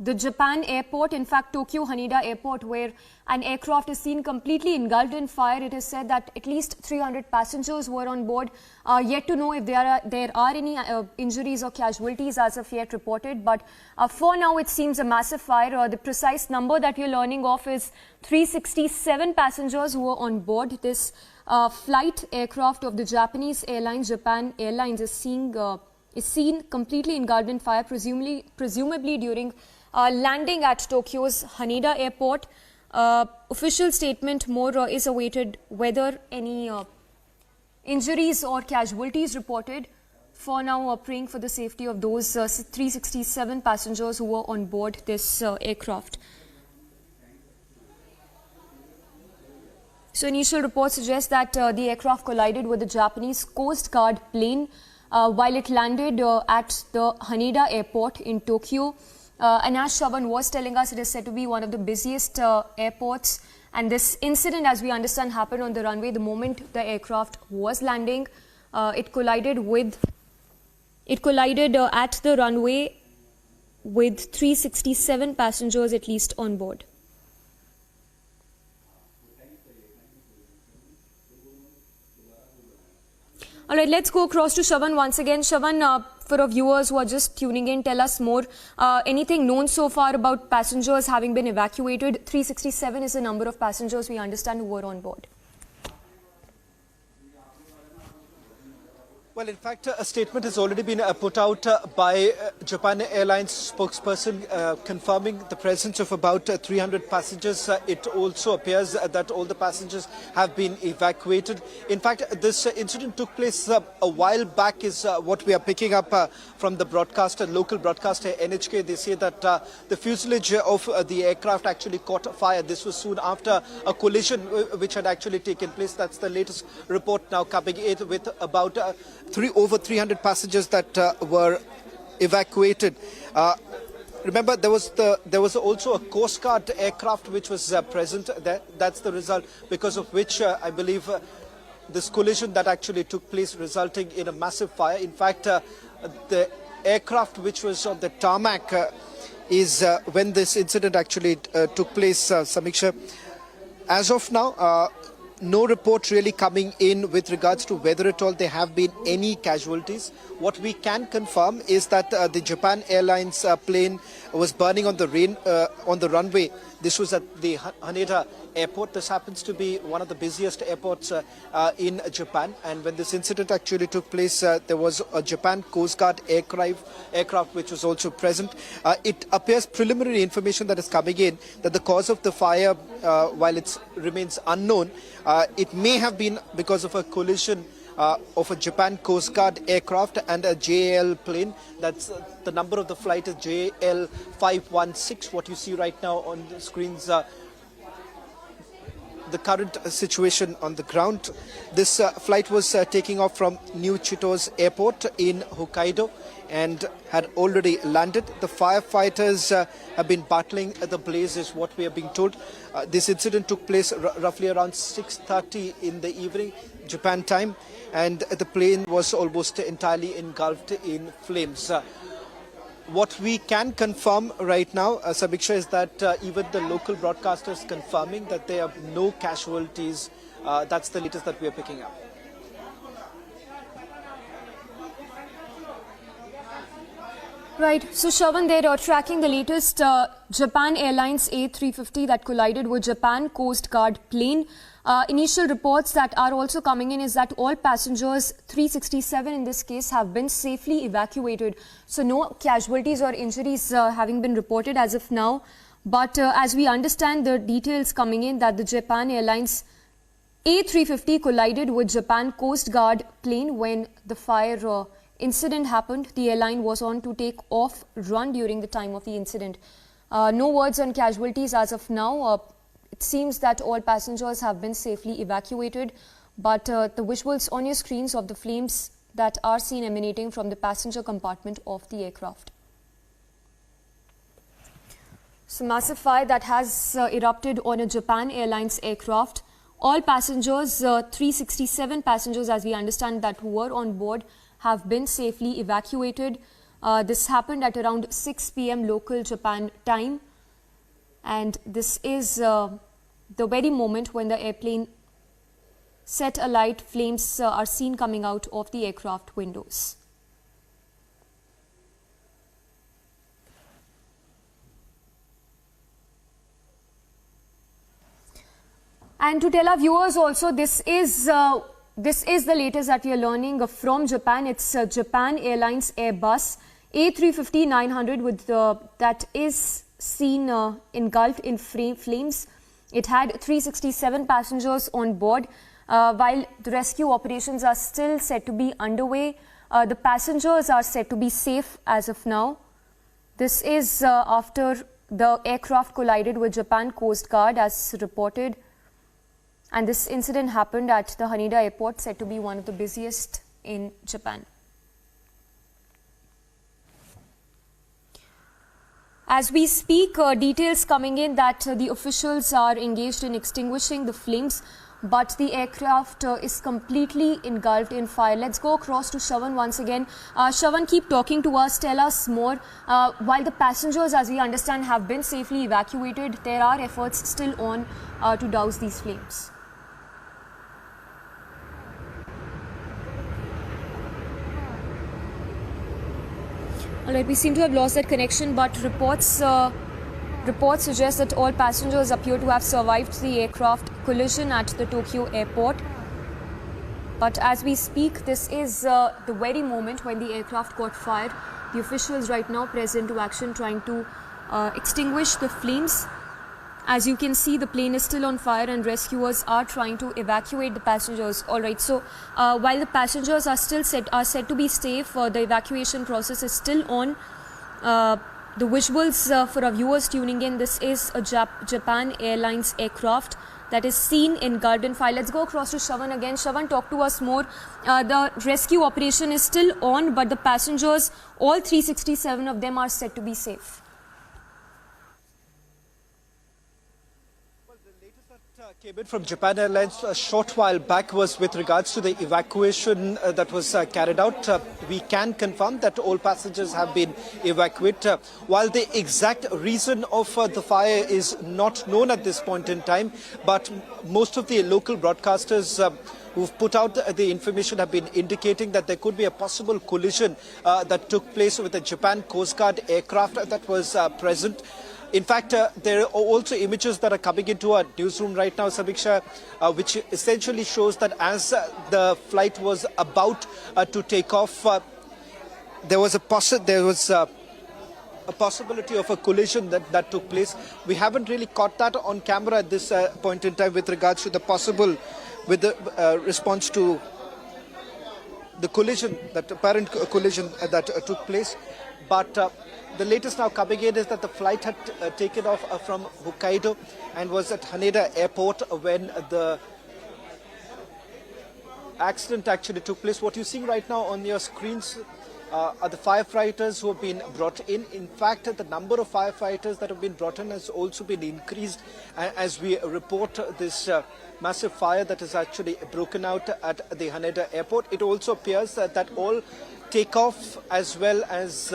the Japan airport, in fact Tokyo Haneda airport, where an aircraft is seen completely engulfed in fire. It is said that at least 300 passengers were on board. Yet to know if there are any injuries or casualties as of yet reported. But for now it seems a massive fire. The precise number that we're learning of is 367 passengers who were on board. This flight aircraft of the Japanese airlines, Japan Airlines, is seen completely engulfed in fire, presumably during landing at Tokyo's Haneda airport. Official statement more is awaited whether any injuries or casualties reported. For now, praying for the safety of those 367 passengers who were on board this aircraft. So initial reports suggest that the aircraft collided with the Japanese Coast Guard plane while it landed at the Haneda airport in Tokyo. And as Shravan was telling us, it is said to be one of the busiest airports. And this incident, as we understand, happened on the runway the moment the aircraft was landing. It collided at the runway with 367 passengers at least on board. All right, let's go across to Shravan once again. Shravan, for our viewers who are just tuning in, tell us more. Anything known so far about passengers having been evacuated? 367 is the number of passengers we understand who were on board. Well, in fact, a statement has already been put out by Japan Airlines spokesperson confirming the presence of about 300 passengers. It also appears that all the passengers have been evacuated. In fact, this incident took place a while back is what we are picking up from the broadcaster, local broadcaster NHK. They say that the fuselage of the aircraft actually caught fire. This was soon after a collision which had actually taken place. That's the latest report now coming in, with about over 300 passengers that were evacuated. Remember, there was also a Coast Guard aircraft which was present there. That's the result because of which I believe this collision that actually took place, resulting in a massive fire. In fact, the aircraft which was on the tarmac is when this incident actually took place, Samiksha. As of now, no report really coming in with regards to whether at all there have been any casualties. What we can confirm is that the Japan Airlines plane was burning on the runway. This was at the Haneda airport. This happens to be one of the busiest airports in Japan. And when this incident actually took place, there was a Japan Coast Guard aircraft which was also present. It appears preliminary information that is coming in that the cause of the fire, while it remains unknown, it may have been because of a collision of a Japan Coast Guard aircraft and a JAL plane. That's the number of the flight is JAL 516. What you see right now on the screens, the current situation on the ground. This flight was taking off from New Chitose Airport in Hokkaido and had already landed. The firefighters have been battling the blaze, is what we are being told. This incident took place roughly around 6:30 in the evening, Japan time, and the plane was almost entirely engulfed in flames. What we can confirm right now, Samiksha, is that even the local broadcasters confirming that there are no casualties. That's the latest that we are picking up. Right. So, Shravan, they're tracking the latest Japan Airlines A350 that collided with Japan Coast Guard plane. Initial reports that are also coming in is that all passengers, 367 in this case, have been safely evacuated. So no casualties or injuries having been reported as of now. But as we understand the details coming in, that the Japan Airlines A350 collided with Japan Coast Guard plane when the fire incident happened. The airline was on to take off run during the time of the incident. No words on casualties as of now. It seems that all passengers have been safely evacuated, but the visuals on your screens of the flames that are seen emanating from the passenger compartment of the aircraft. So, massive fire that has erupted on a Japan Airlines aircraft. All passengers, 367 passengers as we understand that who were on board, have been safely evacuated. This happened at around 6 p.m. local Japan time, and this is the very moment when the airplane set alight. Flames are seen coming out of the aircraft windows. And to tell our viewers also, this is the latest that we are learning from Japan. It's Japan Airlines Airbus A350-900 with that is seen engulfed in flames. It had 367 passengers on board. While the rescue operations are still said to be underway, the passengers are said to be safe as of now. This is after the aircraft collided with Japan Coast Guard as reported. And this incident happened at the Haneda airport, said to be one of the busiest in Japan. As we speak, details coming in that the officials are engaged in extinguishing the flames, but the aircraft is completely engulfed in fire. Let's go across to Shravan once again. Shravan, keep talking to us. Tell us more. While the passengers, as we understand, have been safely evacuated, there are efforts still on to douse these flames. All right, we seem to have lost that connection, but reports suggest that all passengers appear to have survived the aircraft collision at the Tokyo airport. But as we speak, this is the very moment when the aircraft caught fire. The officials right now pressed into action trying to extinguish the flames. As you can see, the plane is still on fire and rescuers are trying to evacuate the passengers. All right, so while the passengers are still said to be safe, the evacuation process is still on. The visuals for our viewers tuning in, this is a Japan Airlines aircraft that is seen in garden fire. Let's go across to Shravan again. Shravan, talk to us more. The rescue operation is still on, but the passengers, all 367 of them, are said to be safe. Came in from Japan Airlines a short while back was with regards to the evacuation that was carried out. We can confirm that all passengers have been evacuated. While the exact reason of the fire is not known at this point in time, but most of the local broadcasters who've put out the information have been indicating that there could be a possible collision that took place with the Japan Coast Guard aircraft that was present. In fact, there are also images that are coming into our newsroom right now, Samiksha, which essentially shows that as the flight was about to take off, there was a possibility of a collision that took place. We haven't really caught that on camera at this point in time with regards to the possible, with the response to the collision, that apparent collision that took place. But the latest now coming in is that the flight had taken off from Hokkaido and was at Haneda airport when the accident actually took place. What you're seeing right now on your screens are the firefighters who have been brought in. In fact, the number of firefighters that have been brought in has also been increased as we report this massive fire that has actually broken out at the Haneda airport. It also appears that all takeoff as well as